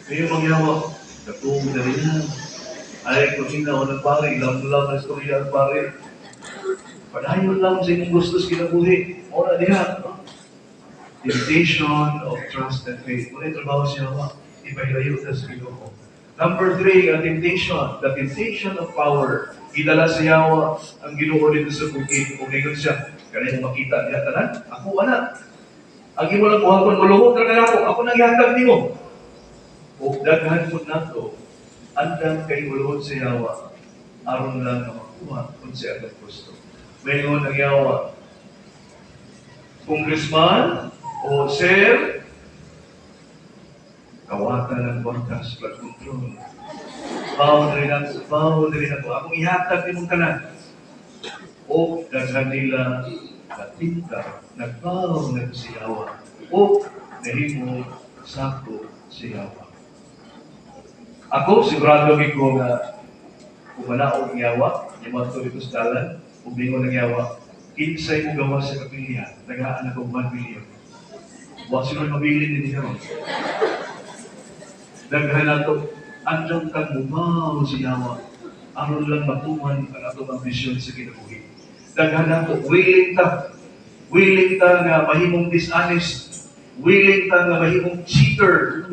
Kayo magyawa. Katong dali na. Ay, kung sino ako nagpare, ilang lang na istorya ang pare. Padayon lang sa inyong gusto sa kinabuhi. Ora diha. Temptation of trust and faith. Muna yung trabaho siya ba? Ipahilayo na sa Ginoo. Number 3, ang temptation. The temptation of power. Idala sa yawa ang Ginoo dito sa bukid. Kung ngayon siya, kanina makita niya tanan. Ako, anak. Ang imo lang buhaton, malungod na ako. Ako nang ihatag nimo. O daghan po na to, andang kay ulod sa yawa. Aron lang na makuha kung siya ang gusto. Mayroon ang yawa. Congressman o sir, kawatan ng batas, flood control. Bawo na rin ako. Akong ihatag ni mong tanan. O daghan nila katinta, nagbaw na siyawa. O nahimo sako siyawa. Ako, sigurado ko nga kung manaog ng yawa, yung mga dito sa dalan, kung bingon ng yawa, kinsay mo gawa sa kapilya, nagaan ako 1 million. Huwag sila mabili din niya. Daghan nato, andang kang bumaw sa yawa, aron lang matuman ang atong ambisyon sa kinabuhi. Daghan nato, willing ta nga mahimong dishonest, willing ta nga mahimong cheater,